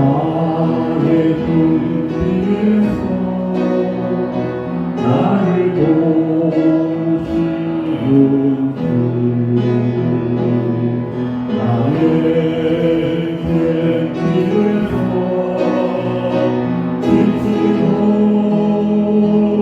나의 품 위에서 나를 도우시는 주 나의 곁길에서 지치고 돌아요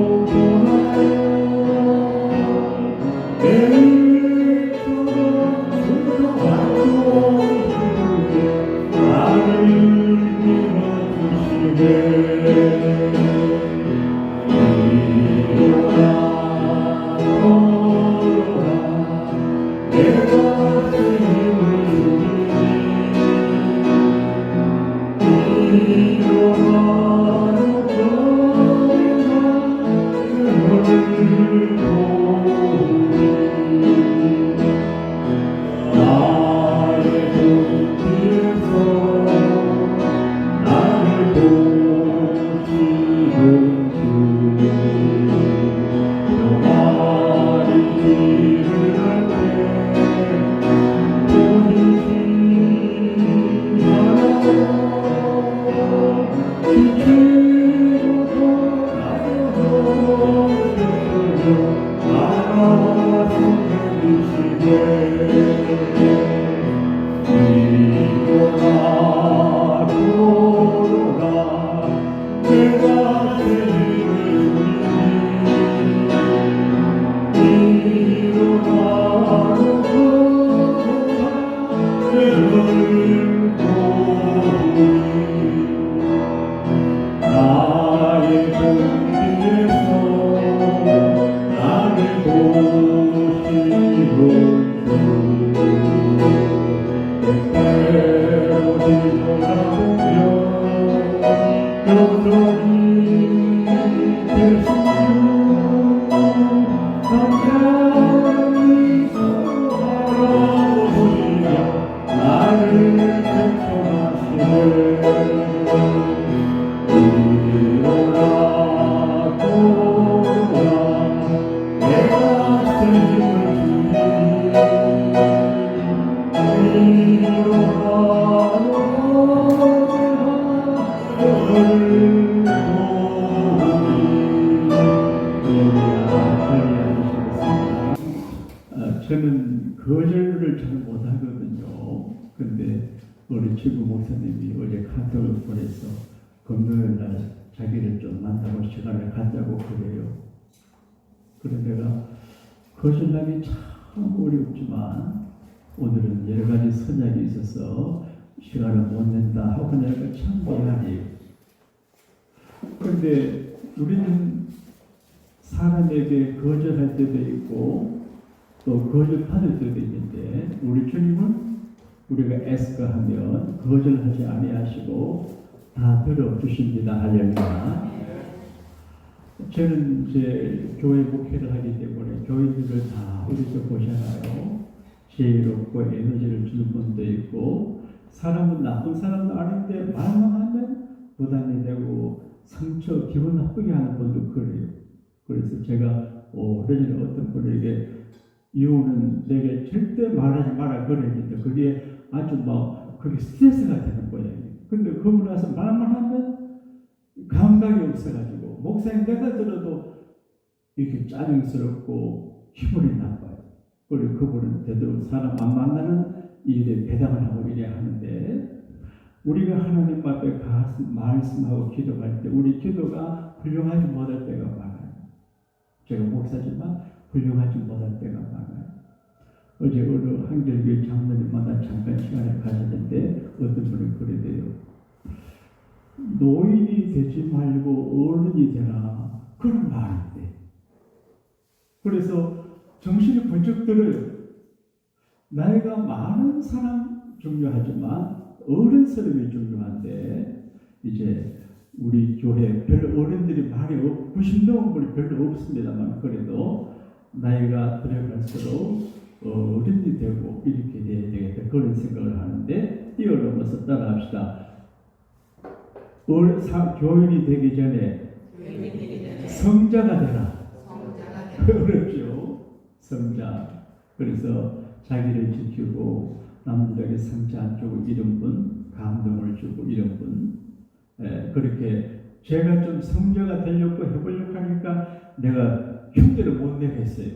내일처럼 순서하고 나를 저는 거절을 잘 못하거든요. 근데 우리 최고 목사님이 어제 카톡을 보내서 금요일 날 자기를 좀 만나고 시간을 갖자고 그래요. 그래 내가 거절하기 참 어렵지만 오늘은 여러 가지 선약이 있어서 시간을 못 낸다 하고 내가 참 미안해요. 그런데 우리는 사람에게 거절할 때도 있고 또 거절받을 때도 있는데 우리 주님은 우리가 애쓰하면 거절하지 아니하시고 다 들어주십니다. 할렐루야. 저는 이제 교회 목회를 하기 때문에 교인들을 다 우리서 보잖아요. 지혜롭고 에너지를 주는 분도 있고 사람은 나쁜 사람도 아닌데 말만 하면 부담이 되고 상처 기분 나쁘게 하는 분도 그래요. 그래서 제가 오래전에 어떤 분에게 이혼은 내게 절대 말하지 마라 그랬는데 그게 아주 막 그게 스트레스가 되는 거예요. 근데 그분이 와서 말만 하면 감각이 없어가지고 목사님 내가 들어도 이렇게 짜증스럽고 기분이 나빠요. 그리고 그분은 되도록 사람 안 만나는 일에 배당을 하고 이래야 하는데 우리가 하나님 앞에 가서 말씀하고 기도할 때 우리 기도가 훌륭하지 못할 때가 많아요. 제가 목사지만 훌륭하지 못할 때가 많아요. 어제 어느 한결교회 장로님 만나 잠깐 시간을 가졌는데 어떤 분이 그러대요. 노인이 되지 말고 어른이 되라. 그런 말인데. 그래서 정신이 번쩍 들어요. 나이가 많은 사람 중요하지만 어른 사람이 중요한데 이제 우리 교회 별로 어른들이 많이 90 넘은 분이 별로 없습니다만 그래도 나이가 들어갈수록 어른이 되고 이렇게 돼야 되겠다 그런 생각을 하는데 뛰어넘어서 따라합시다. 교인이 되기 전에 성자가 되라. 어렵죠. 성자. 그래서 자기를 지키고 남들에게 상처 안 주고 이런 분, 감동을 주고 이런 분 그렇게 제가 좀 성자가 되려고 해보려고 하니까 내가 흉내를 못 내겠어요.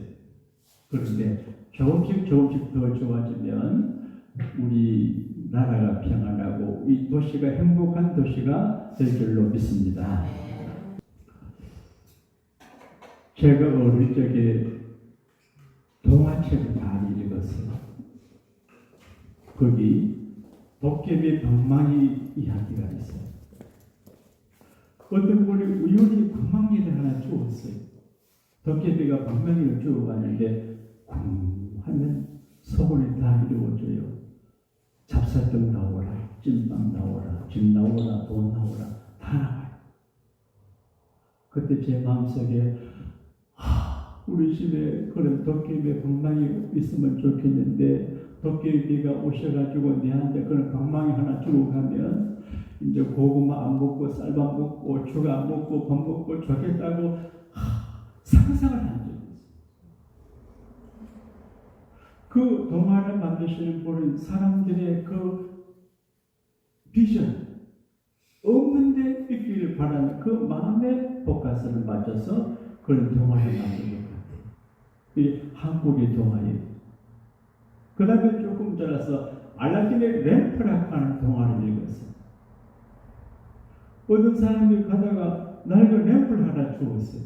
그런데 조금씩 더 좋아지면 우리 나라가 평안하고 이 도시가 행복한 도시가 될 줄로 믿습니다. 제가 어릴 적에 동화책을 많이 읽었어요. 거기 도깨비 방망이 이야기가 있어요. 어떤 분이 우연히 방망이를 하나 주었어요. 도깨비가 방망이를 주고 갔는데 쿵 하면 소문이 다 이루어져요. 잡사떡 나오라, 찐빵 나오라, 집 나오라, 돈 나오라, 다 나와요. 그때 제 마음속에 우리 집에 그런 도깨비 방망이 있으면 좋겠는데 도깨비가 오셔가지고 내한테 그런 방망이 하나 주고 가면 이제 고구마 안 먹고 쌀밥 먹고 죽 안 먹고 밥 먹고 좋겠다고 상상을 한 적이 있어요. 그 동화를 만드시는 분은 사람들의 그 비전 없는데 있기를 바라는 그 마음의 포커스를 맞춰서 그런 동화를 만든 것 같아요. 이 한국의 동화예요. 그 다음에 조금 자라서 알라딘의 램프라고 하는 동화를 읽었어요. 어떤 사람이 가다가 낡은 램프를 하나 주었어요.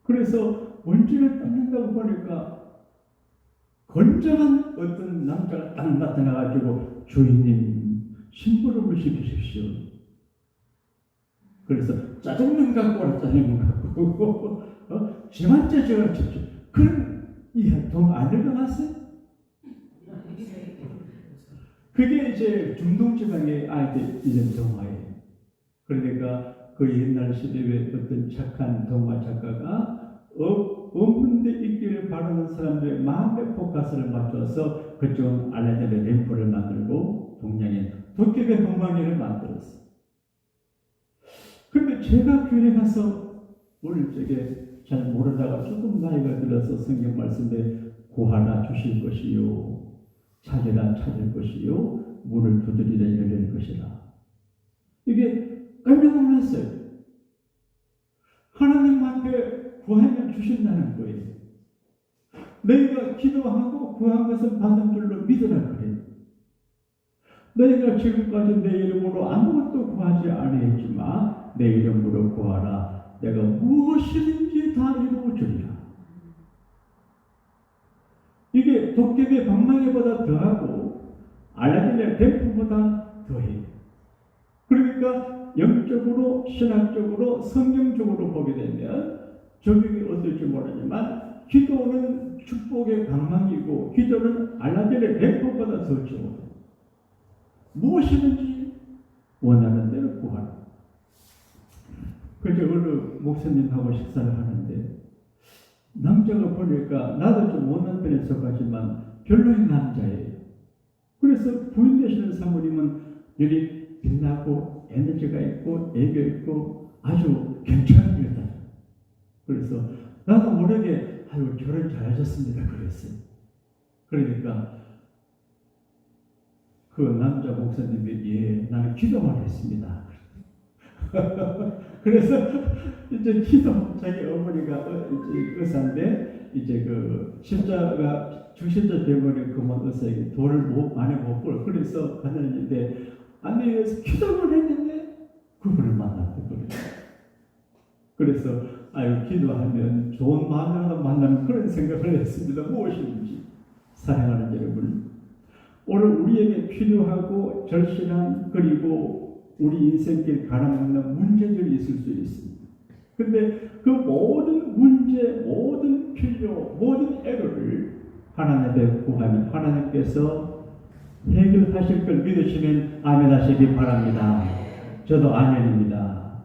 그래서 먼지를 닦는다고 보니까 건장한 어떤 남자가 딱 나타나가지고 주인님 심부름을 시키십시오. 그래서 짜장면 갖고 와라 짜장면 갖고 지만 짜장을 칩시오. 그런 이동 안 읽어봤어요? 그게 이제 중동지방의 아이들 이런 동화예요. 그러니까 그 옛날 시대에 어떤 착한 동화 작가가 없는데 있기를 바라는 사람들의 마음의 포커스를 맞춰서 그쪽은 알라딘의 램프를 만들고 동양의 도깨비 방망이를 만들었어요. 그런데 제가 교회 가서 어릴 적에 잘 모르다가 조금 나이가 들어서 성경 말씀에 구하라 주실 것이요 찾으라 찾을 것이요 문을 두드리라 열릴 것이라. 이게 깜짝 놀랐어요. 하나님 앞에 구하면 주신다는 거예요. 너희가 기도하고 구한 것은 받은 줄로 믿으라 그래요. 너희가 지금까지 내 이름으로 아무것도 구하지 아니했지만 내 이름으로 구하라. 내가 무엇이든지 다 이루어주리라. 이게 도깨비 방망이보다 더하고 알라딘의 램프보다 더해요. 그러니까 영적으로, 신학적으로, 성경적으로 보게 되면 적용이 어떨지 모르지만 기도는 축복의 방망이고 기도는 알라딘의 램프보다 더 좋아요. 무엇이든지 원하는 대로 구하라. 그래서 어느 목사님하고 식사를 하는데 남자가 보니까 나도 좀 못난 편에 속하지만 별로인 남자예요. 그래서 부인 되시는 사모님은 여기 빛나고 에너지가 있고 애교 있고 아주 괜찮습니다. 그래서 나도 모르게 아유 결혼 잘하셨습니다 그랬어요. 그러니까 그 남자 목사님이 예 나는 기도만 했습니다. 그래서 이제 기도 자기 어머니가 이제 의사인데 이제 그 십자가 주십자 병원에 그만 의사에게 돈을 많이 못 벌 그래서 받았는데 아니 기도만 했는데 그분을 만났거든요. 그래서 아유 기도하면 좋은 마누라를 만나는 그런 생각을 했습니다. 무엇이든지 사랑하는 여러분, 오늘 우리에게 필요하고 절실한 그리고 우리 인생길 가라앉는 문제들이 있을 수 있습니다. 근데 그 모든 문제, 모든 필요, 모든 애로를 하나님께 구하면 하나님께서 해결하실 걸 믿으시면 아멘 하시기 바랍니다. 저도 아멘입니다.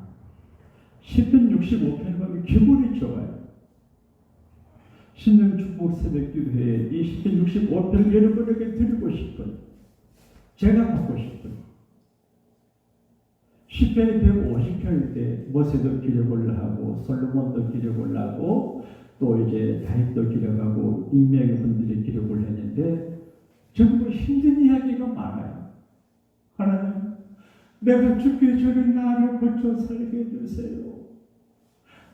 시편 65편 보면 기분이 좋아요. 신령 축복 새벽 기도회에 이 시편 65편을 여러분에게 드리고 싶어요. 제가 받고 싶어요. 시편이 150편일 때 모세도 기록을 하고 솔로몬도 기록을 하고 또 이제 다윗도 기록하고 인명의 분들이 기록을 했는데 전부 힘든 이야기가 많아요. 하나님 내가 죽기 전에 나를 고쳐 살게 해주세요.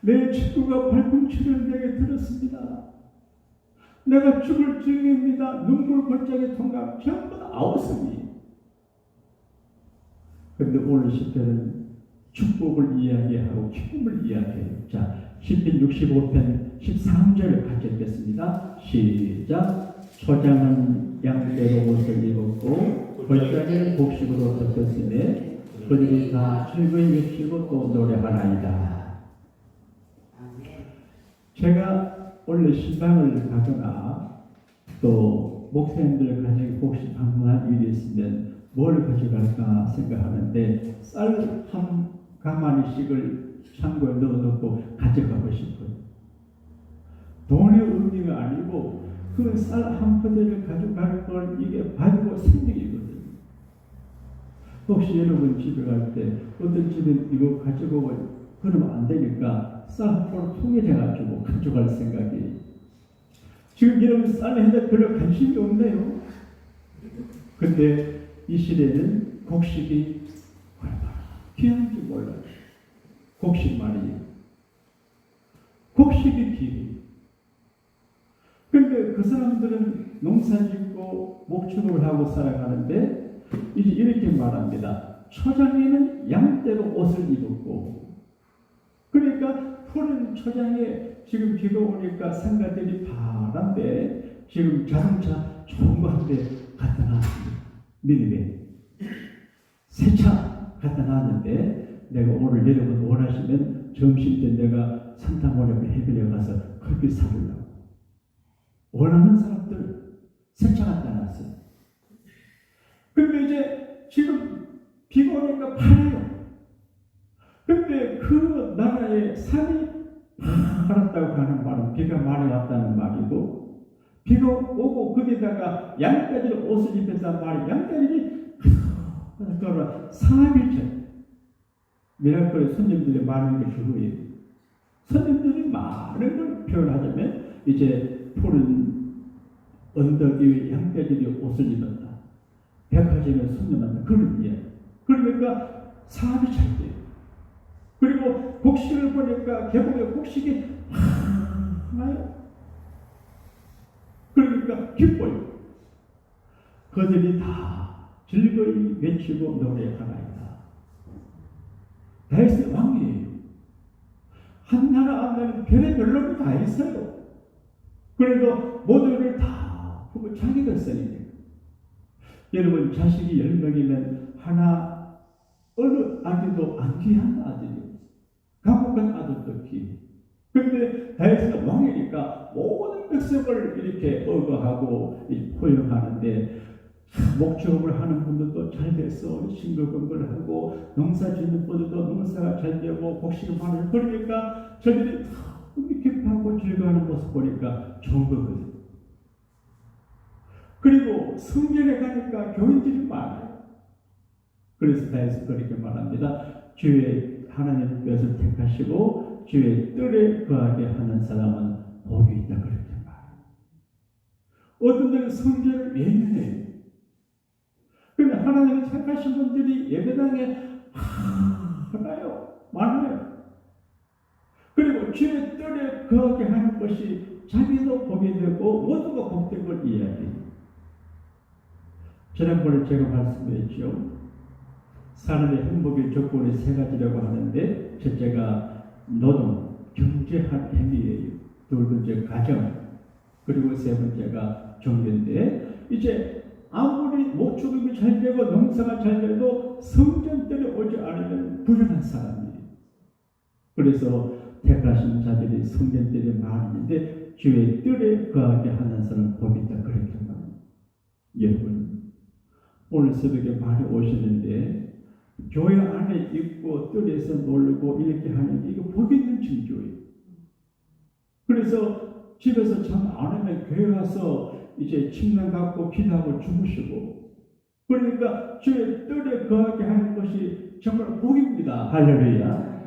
내 친구가 발꿈치를 내게 들었습니다. 내가 죽을 중입니다. 눈물 골짜기 통감 전부 다 아웃습니다. 그런데 오늘 10편은 축복을 이야기하고 기쁨을 이야기해요. 자, 10편 65편 13절 같이 읽겠습니다. 시작. 초장은 양떼로 옷을 입었고 골짜기는 곡식으로 덮였으며 그들이 다 즐거이 외치고 또 노래하나이다. 제가 원래 신방을 가거나 또 목사님들 가정에 혹시 방문한 일이 있으면 뭘 가져갈까 생각하는데 쌀 한 가마니씩을 창고에 넣어놓고 가져가고 싶어요. 돈의 의미가 아니고 그 쌀 한 포대를 가져갈 걸 이게 바르고 생명이거든요. 혹시 여러분 집에 갈 때 어떤 집에 이거 가져가고 그러면 안 되니까 쌀 한 포를 통일해가지고 가져갈 생각이. 지금 여러분 쌀에 별로 관심이 없네요. 근데 이 시대는 곡식이 얼마나 귀한지 몰라요. 곡식 말이에요. 곡식이 귀해요. 근데 그 사람들은 농사 짓고 목축을 하고 살아가는데 이제 이렇게 말합니다. 초장에는 양떼로 옷을 입었고, 그러니까 푸른 초장에 지금 비가 오니까 상가들이 파란데 지금 자동차 좋은 거 한 대 갖다 놨습니다. 미니밴 새 차 갖다 놨는데 내가 오늘 여러분 원하시면 점심 때 내가 산타모니카 해변에 가서 커피 사주려고 원하는 사람들 새 차 갖다 놨어요. 근데 이제 지금 비가 오니까 파래요. 근데 그 나라의 산이 파랗다고 하는 말은 비가 많이 왔다는 말이고, 비가 오고 거기다가 양떼들이 옷을 입혔단 말이에요. 양떼들이 그러나 3일째 미라클의 손님들이 많은 게 그거예요. 손님들이 많은 걸 표현하자면 이제 푸른 언덕 위에 양떼들이 옷을 입었다. 백화점에 손님한테 그런 이야기. 그러니까 사람이 잘 돼요. 그리고 곡식을 보니까 계곡에 곡식이 나요. 그러니까 기뻐요. 그들이 다 즐거이 외치고 노래하나이다. 다윗의 왕이에요. 한 나라 안에는 별의별 놈이 다 있어요. 그래도 모두를 다 보고 자기가 쓰니까. 여러분 자식이 10명이면 하나 어느 아들도 안 귀한 아들이에요. 감옥간 아들도 귀해. 그런데 다윗은 왕이니까 모든 백성을 이렇게 억어하고 포용하는데 목축을 하는 분들도 잘 돼서 싱글벙글 하고 농사 짓는 분들도 농사가 잘 되고 곡식이 많아요. 그러니까 저들이 이렇게 하고 즐거워하는 모습 보니까 좋은 거거든요. 그리고 성전에 가니까 교인들이 많아요. 그래서 다윗은 그렇게 말합니다. 주의 하나님 뜻을 택하시고 주의 뜰에 거하게 하는 사람은 복이 있다. 그렇게 말해요. 어떤 데는 성전을 예민해요. 그런데 하나님이 택하신 분들이 예배당에 많아요. 그리고 주의 뜰에 거하게 하는 것이 자기도 복이 되고 모두가 복된 걸 이야기해요. 지난번에 제가 말씀드렸죠. 사람의 행복의 조건이 세 가지라고 하는데, 첫째가 노동, 경제한 행위예요. 둘 번째 가정, 그리고 세 번째가 종교인데, 이제 아무리 목축이 잘 되고 농사가 잘 돼도 성전들이 오지 않으면 불행한 사람이에요. 그래서 택하신 자들이 성전들이 많은데 주의 뜰에 거하게 하는 사람은 복이 있다. 그렇게 말합니다. 여러분 오늘 새벽에 많이 오시는데 교회 안에 있고 뜰에서 놀고 이렇게 하는 게 이거 복 있는 징조예요. 그래서 집에서 잠 안 하면 교회 와서 이제 침낭 갖고 기도하고 주무시고, 그러니까 주의 뜰에 거하게 하는 것이 정말 복입니다. 할렐루야.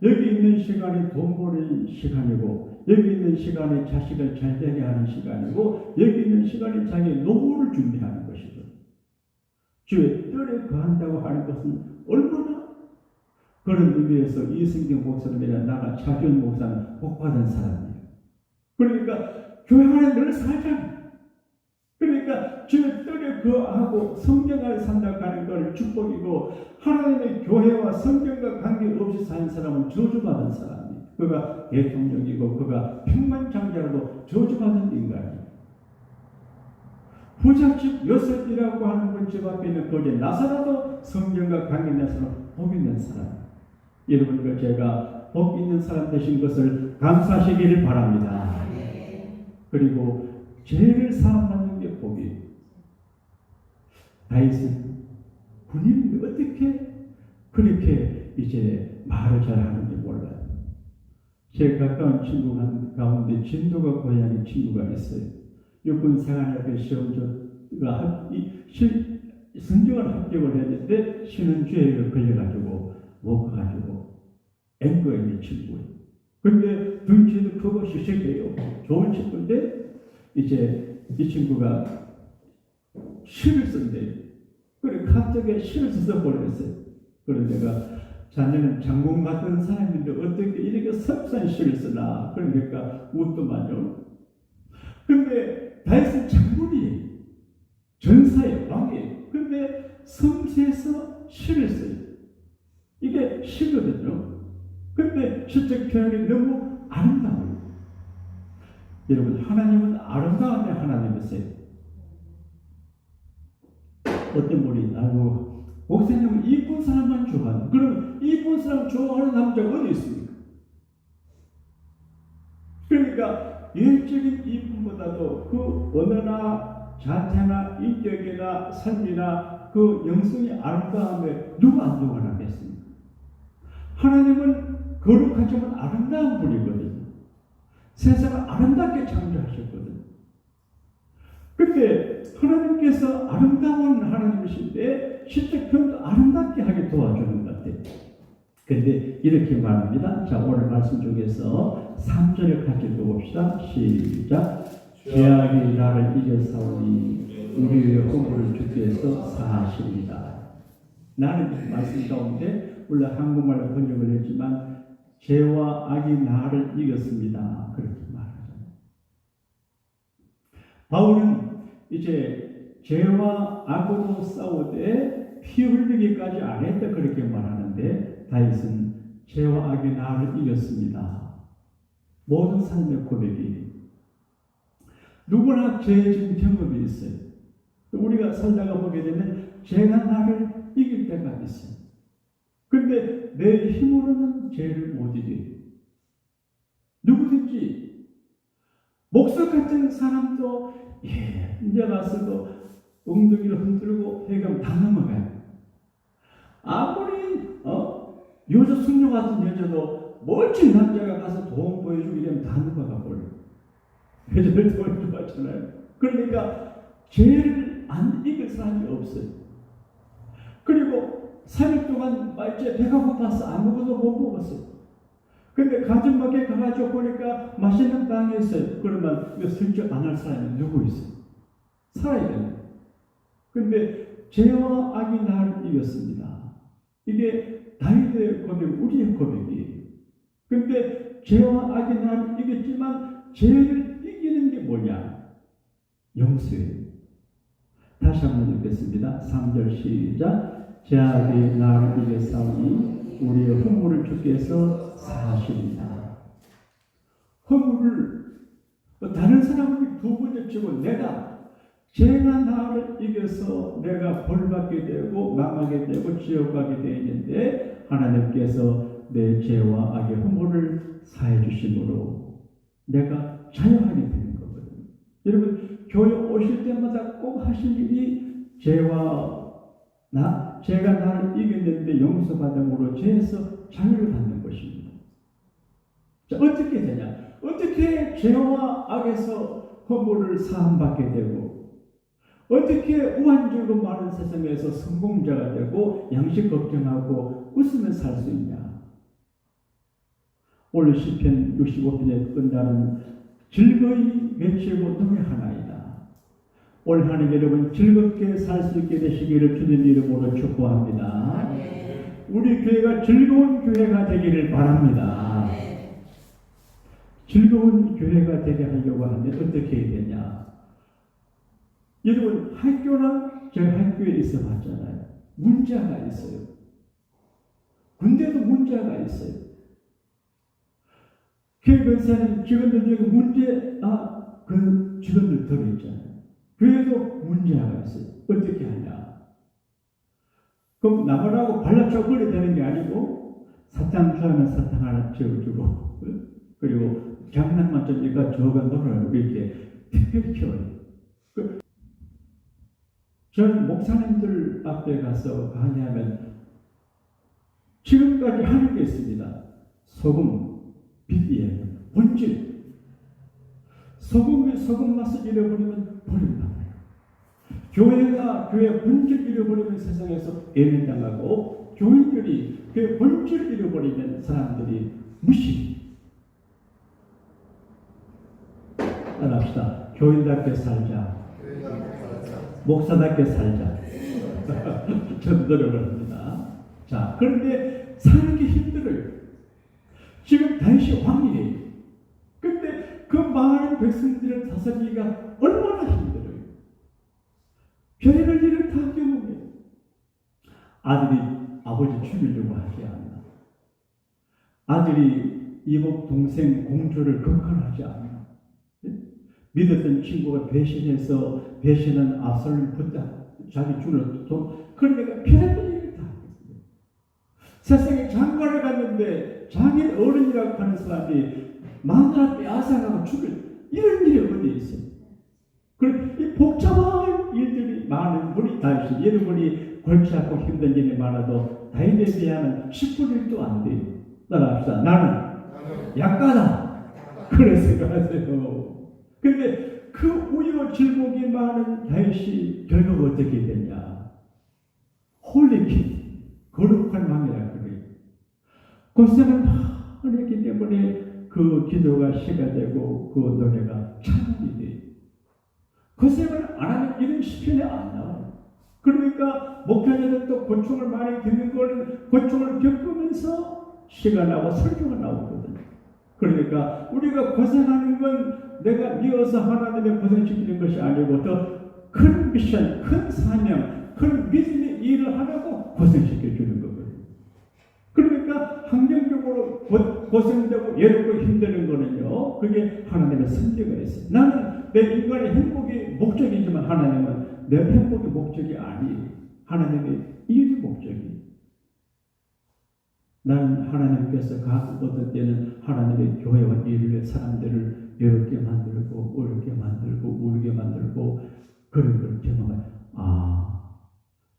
여기 있는 시간이 돈 버는 시간이고, 여기 있는 시간이 자식을 잘 되게 하는 시간이고, 여기 있는 시간이 자기 노후를 준비하는 것이죠. 주의 뜰에 거한다고 하는 것은 얼마나 그런 의미에서 이승경 목사를 내려 나가 차기훈 목사는 복받은 사람이에요. 그러니까 교회 안에 늘 살잖아요. 그러니까 주의 뜰에 거하고 성경 안에 산다고 하는 것은 축복이고 하나님의 교회와 성경과 관계없이 사는 사람은 저주받은 사람이에요. 그가 대통령이고 그가 백만장자라도 저주받은 인간이에요. 부잣집 요셉이라고 하는 분 집 앞에 있는 거기에 나사라도 성경과 관계내서는 복 있는 사람. 여러분과 제가 복 있는 사람 되신 것을 감사하시기를 바랍니다. 그리고 죄를 사함받는 게 복이에요. 다윗은 군인인데 어떻게 그렇게 이제 말을 잘하는지 몰라요. 제 가까운 친구 가운데 진도가 고향인 친구가 있어요. 육군 생활학교 시험조가 성적을 합격을 했는데 쉬는 주에 걸려가지고 못 가가지고 앵커에 있는 친구예요. 근데 덩치도 크고 시식해요. 좋은 친구인데 이제 이 친구가 시를 쓴대요. 그래 갑자기 시를 써서 보냈어요. 그래서 내가 자네는 장군 같은 사람인데 어떻게 이렇게 섬세한 시를 쓰나. 그러니까 웃더만요. 근데 다윗은 장군이에요. 전사의 왕이에요. 근데 섬세해서 시를 써요. 이게 시거든요. 근데 시적 표현이 너무 아름다워요. 여러분, 하나님은 아름다움의 하나님이세요. 어떤 분이 나고 목사님은 이쁜 사람만 좋아하는. 그럼 이쁜 사람 좋아하는 남자가 어디 있습니까? 그러니까 외적인 이쁨보다도 그 언어나 자태나 인격이나 삶이나 그 영성이 아름다움에 누가 안 좋아하겠습니까? 하나님은 거룩하지만 아름다운 분이거든요. 세상을 아름답게 창조하셨거든요. 근데 하나님께서 아름다운 하나님이신데 실제 표현도 아름답게 하게 도와주는 것 같아요. 근데 이렇게 말합니다. 자, 오늘 말씀 중에서 3절을 같이 읽어봅시다. 시작. 죄악이 나를 이겨싸우니 우리의 허물을 주께서 사하십니다. 나는 말씀 가운데 물론 한국말로 번역을 했지만 죄와 악이 나를 이겼습니다. 그렇게 말하잖아요. 바울은 이제 죄와 악으로 싸우되 피 흘리기까지 안 했다 그렇게 말하는데 다윗은 죄와 악이 나를 이겼습니다. 모든 삶의 고백이 누구나 죄에 지은 경험이 있어요. 우리가 살다가 보게 되면 죄가 나를 이길 때가 있어요. 근데 내 힘으로는 죄를 못 이겨요. 누구든지 목석 같은 사람도 이제 가서도 엉덩이를 흔들고 해가면 다 넘어가요. 아무리 여자 숙녀 같은 여자도 멀쩡한 남자가 가서 돈 보여주기 되면 다 넘어가 버려요. 여자들 돈 좋아하잖아요. 그러니까 죄를 안 이길 사람이 없어요. 그리고 3일 동안 말째 배가 고파서 아무것도 못 먹었어요. 근데 가정밖에 가가지고 보니까 맛있는 빵이 있어요. 그러면 이거 슬쩍 안 할 사람이 누구 있어요? 살아야 돼요. 근데 죄와 악이 나를 이겼습니다. 이게 다윗의 고백, 우리의 고백이에요. 근데 죄와 악이 나를 이겼지만 죄를 이기는 게 뭐냐? 용서예요. 다시 한번 읽겠습니다. 3절 시작. 죄악이 나를 이겨싸우니 우리의 허물을 주께서 사하십니다. 허물을 다른 사람이 두 번째 치고 죄가 나를 이겨서 내가 벌받게 되고 망하게 되고 지옥 가게 되는데 하나님께서 내 죄와 악의 허물을 사해 주심으로 내가 자유하게 되는 거거든요. 여러분 교회 오실 때마다 꼭 하실 일이 죄가 나를 이겼는데 용서받음으로 죄에서 자유를 받는 것입니다. 자, 어떻게 되냐? 어떻게 죄와 악에서 허물을 사함받게 되고 어떻게 우환적이고 많은 세상에서 성공자가 되고 양식 걱정하고 웃으며 살 수 있냐? 오늘 시편 65편에 끝나는 즐거이 외치고 노래하나이다. 올 한해 여러분 즐겁게 살 수 있게 되시기를 주님 이름으로 축복합니다. 우리 교회가 즐거운 교회가 되기를 바랍니다. 즐거운 교회가 되게 하려고 하면 어떻게 해야 되냐? 여러분 학교나 저 학교에 있어 봤잖아요. 문제가 있어요. 군대도 문제가 있어요. 교회 권사님 직원들 중에 그 직원들 들어있잖아요. 교회도 문제가 있어요. 어떻게 하냐? 그럼 나가라고 발라쳐 버려야 되는 게 아니고 사탕 좋아하면 사탕 하나 채워주고 그리고 장난만 좀 얘가 저가 놀아요. 이렇게 특별히 키워요. 전 목사님들 앞에 가서 강의하면 지금까지 하는 게 있습니다. 소금, 빛이에요. 본질. 소금이 소금 맛을 잃어버리면 버린다. 교회가 교회 본질 잃어버리면 세상에서 예민당하고 교인들이 교회 본질 잃어버리면 사람들이 무시. 따라합시다. 교인답게 살자. 목사답게 살자. 저도 노력을 합니다. 자, 그런데 사는 게 힘들어요. 지금 다윗이 왕이에요. 근데 그 많은 백성들을 다스리기가 얼마나 힘들어요. 별의별 일을 다 겪어요. 아들이 아버지 죽이려고 하지 않나. 아들이 이복 동생 공주를 걱정하지 않나. 믿었던 친구가 배신해서 배신한 압살롬 붙다 자기 죽을 그러니까 별의별 일을 다 했어요. 세상에 장가를 갔는데 장인 어른이라고 하는 사람이 마누라 빼앗아가고 죽을 이런 일이 어디 있어요? 이 복잡한 일들이 많은 우리 다윗이 여러분이 골치 아프고 힘든 일이 많아도 다윗에 비하면 10분의 1도 안 돼요. 따라합시다. 나는 약하다. 그래 생각하세요. 근데 그 우여곡절이 많은 다윗이 결국 어떻게 됐냐? 홀리퀸, 거룩한 왕이라 그래요. 고생을 많이 했기 때문에 그 기도가 시가 되고 그 노래가 찬양이 돼요. 고생을 안 하면 이런 시편이 안 나와요. 그러니까 목회자들도 고충을 많이 겪는 걸 고충을 겪으면서 시가 나고 설교가 나오거든요. 그러니까 우리가 고생하는 건 내가 미워서 하나님의 고생시키는 것이 아니고 더 큰 미션, 큰 사명, 큰 믿음의 일을 하려고 고생시켜주는 거거든요. 그러니까 환경적으로 고생되고 외롭고 힘드는 거는요, 그게 하나님의 선택가 있어요. 나는 내 인간의 행복이 목적이지만 하나님은 내 행복의 목적이 아니에요. 하나님의 일이 목적이에요. 나는 하나님께서 어떤 때는 하나님의 교회와 일을 사람들을 외롭게 만들고 어렵게 만들고 울게 만들고 그런 걸 경험해요.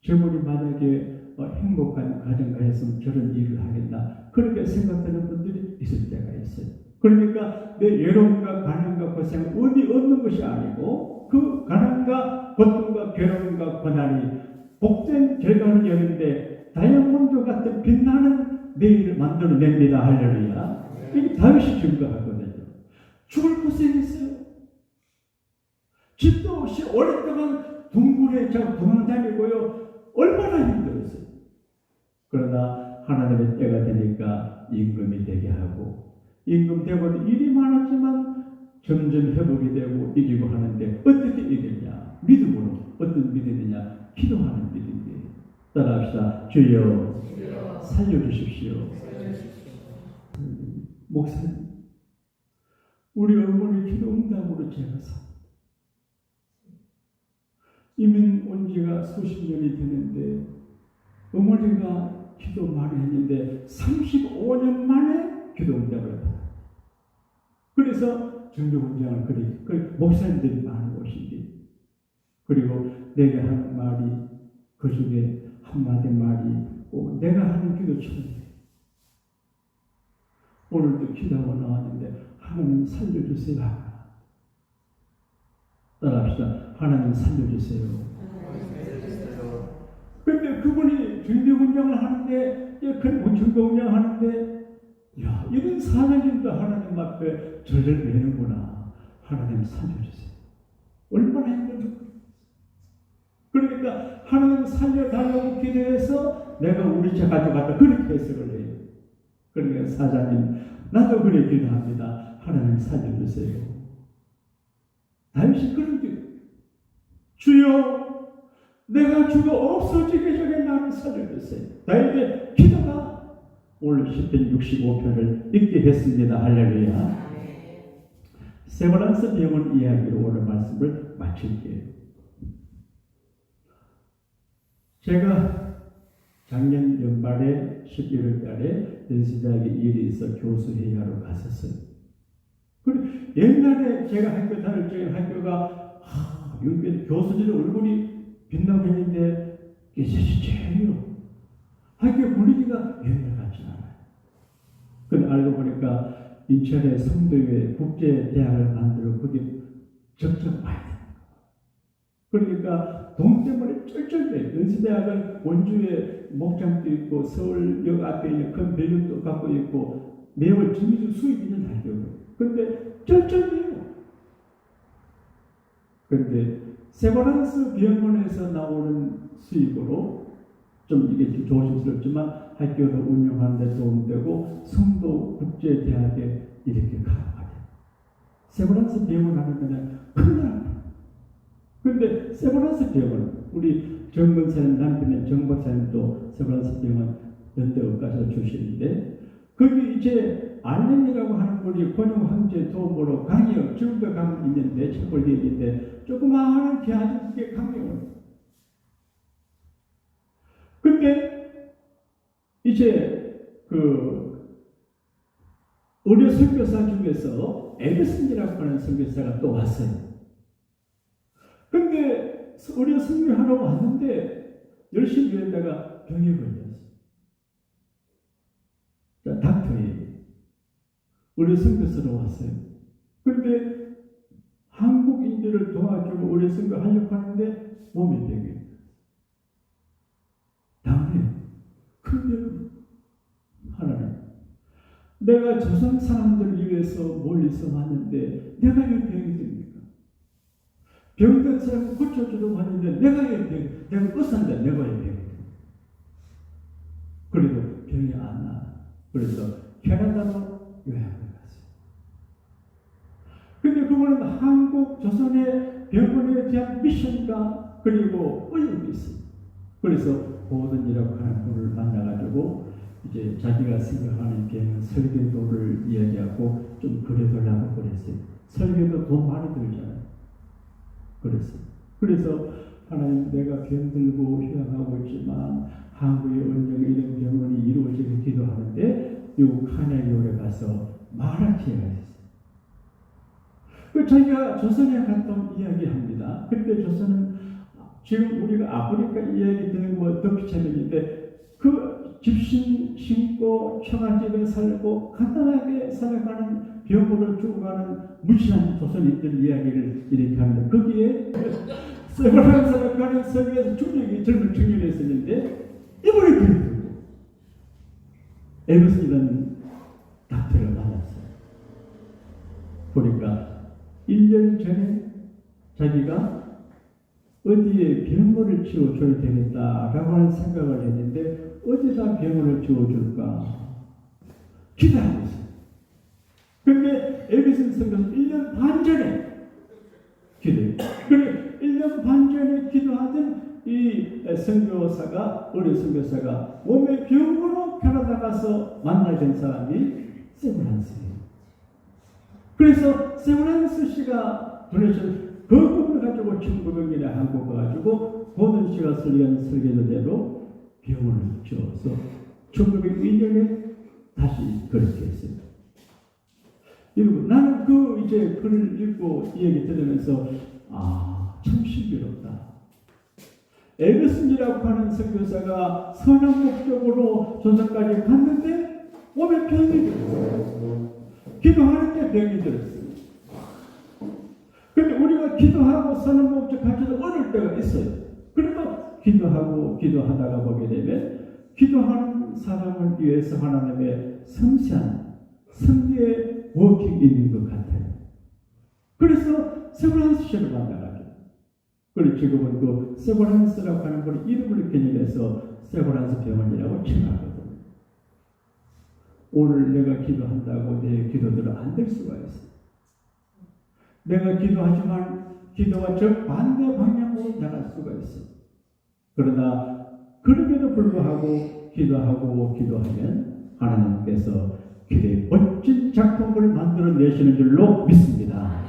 저분이 만약에 행복한 가정가였으면 저런 일을 하겠나 그렇게 생각하는 분들이 있을 때가 있어요. 그러니까 내 외로움과 가난과 고생은 어디 없는 것이 아니고 그 가난과 고통과 괴로움과 고난이 복된 결과를 여는데 다이아몬드 같은 빛나는 내일을 만들어냅니다. 할렐루야. 이게 다윗이 증거하거든요. 죽을 고생했어요. 집도 없이 오랫동안 동굴에 도망다니고요. 얼마나 힘들었어요. 그러나 하나님의 때가 되니까 임금이 되게 하고 임금 되고도 일이 많았지만 점점 회복이 되고 이기고 하는데 어떻게 이겼냐? 믿음으로. 어떤 믿음이냐? 기도하는 믿음이에요. 따라합시다. 주여 살려주십시오. 목사님, 우리 어머니 기도 응답으로 제가 삽니다. 이민 온 지가 수십 년이 되는데 어머니가 기도 많이 했는데 35년 만에 기도 응답을 받았어요. 그래서 정교훈장을 그 목사님들이 많이 오시기 그리고 내가 하는 말이 그 중에 한마디 말이 내가 하는 기도처럼 오늘도 기도하고 나왔는데 하나님 살려주세요. 따라합시다. 하나님 살려주세요. 그런데 그분이 중대훈장을 하는데 중대훈장 하는데 이런 사명님도 하나님 앞에 절절 매는구나. 하나님 살려주세요. 얼마나 힘들어요. 그러니까 하나님 살려달라고 기도해서 내가 우리 집 가져갔다 그렇게 해석을 해요. 그러니까 사장님 나도 그래 기도합니다. 하나님 살려주세요. 다윗이 그런 기도. 주여 내가 죽어 없어지기 전에 나를 살려주세요. 다윗의 기도가 오늘 시편 65편을 읽게 했습니다. 할렐루야. 세브란스 병원 이야기로 오늘 말씀을 마칠게요. 제가 작년 연말에 11월 달에 연수대학에 일이 있어 교수회의하러 갔었어요. 그리고 옛날에 제가 학교 다닐 적에 학교가 교수들의 얼굴이 빛나고 있는데 이것이 제일요. 학교 분위기가 옛날 같지 않아요. 근데 알고 보니까 인천의 성도회 국제대학을 만들어 거기 적적 봐야 돼요. 그러니까 돈 때문에 쩔쩔매요. 연수대학은 원주에 목장도 있고 서울역 앞에 있는 큰 빌딩도 갖고 있고 매월 정기적 수입 있는 학교예요. 그런데 쩔쩔매요. 그런데 세브란스 병원에서 나오는 수익으로 좀 이게 좀 조심스럽지만 학교를 운영하는 데 도움되고 성도 국제대학에 이렇게 가야 돼요. 세브란스 병원 하는 데는 큰일 납니다. 그런데 세브란스 병원, 우리 정근사님 남편의 정박사님도 세브란스 병원 연대의과서 출신인데 거기 이제 알렌이라고 하는 분이 권영 황제 도움으로 강의요. 지금도 가면 있는데 책벌기에 있는데 조그마한 개아주께 강의요. 근데 이제 의료 선교사 중에서 에리슨이라고 하는 선교사가 또 왔어요. 근데 의료 선교하러 왔는데 열심히 일하다가 병에 걸렸어요. 자, 닥터예요. 의료 선교사로 왔어요. 근데 한국인들을 도와주고 의료 선교하려고 하는데 몸에 병이 당해요. 그런데 하나님, 내가 조상 사람들을 위해서 멀리서 왔는데 내가 왜 병이 됩니까? 병든 사람을 고쳐주도 왔는데 내가 왜 병이, 내가 끝산다 내가 왜 병이 됩니까? 그래도 병이 안 나. 그래서 캐나다로 요양을 갔어요. 근데 그거는 한국 조선의 병원에 대한 미션과 그리고 의욕이 있어요. 그래서 보든이라고 하는 분을 만나가지고 이제 자기가 생각하는 병은 설계도를 이야기하고 좀 그려달라고 그랬어요. 설계도 돈 많이 들잖아요. 그래서 하나님 내가 병들고 휴양하고 있지만 한국의 언젠가 이런 병원이 이루어지게 기도하는데 미국 카네기홀에 가서 말하기가 있어요. 자기가 조선에 갔던 이야기합니다. 그때 조선은 지금 우리가 아프리카 이야기 듣는 거 덕비체면인데 그 집신 신고 처갓집에 살고 간단하게 살아가는 병으로 죽어가는 무시한 조선인들 이야기를 이렇게 합니다. 거기에 세브란스라고 하는 섬에서 중력이 젊은 청년이 있었는데 이번에 그랬고 에버슨이라는 닥터를 만났어요. 보니까 1년 전에 자기가 어디에 병원을 지어줘야 되겠다라고 하는 생각을 했는데 어디다 병원을 지어줄까 기도하고 있어요. 그런데 에비슨 선교사는 1년 반 전에 기도해요. 그래 1년 반 전에 기도하던 이 선교사가 어린 선교사가 몸에 병으로 캐나다 가서 만나던 사람이 세브란스예요. 그래서 세브란스 씨가 도네이션 그 꿈을 가지고 1900년에 한국 가가지고 고든 씨가 설계한 설계도대로 병원을 지어서 1901년에 다시 그렇게 했습니다. 여러분, 나는 그 이제 글을 읽고 이 얘기 들으면서 참 신비롭다. 에베슨이라고 하는 선교사가 선한 목적으로 조선까지 갔는데 몸에 병이 들었어요. 기도하는데 병이 들었어요. 근데 우리가 기도하고 선한 목적 가지고 어려울 때가 있어요. 그러니까 기도하다가 보게 되면 기도하는 사람을 위해서 하나님의 섬세한 성리의 워킹이 있는 것 같아요. 그래서 세브란스 씨를 만나가지고 그리고 지금은 그 세고란스라고 하는 걸 이름을 개념해서 세고란스 병원이라고 칭하거든. 오늘 내가 기도한다고 내 기도대로 안 될 수가 있어. 내가 기도하지만 기도가 정반대 방향으로 나갈 수가 있어. 그러나 그럼에도 불구하고 기도하면 하나님께서 기도의 멋진 작품을 만들어내시는 줄로 믿습니다.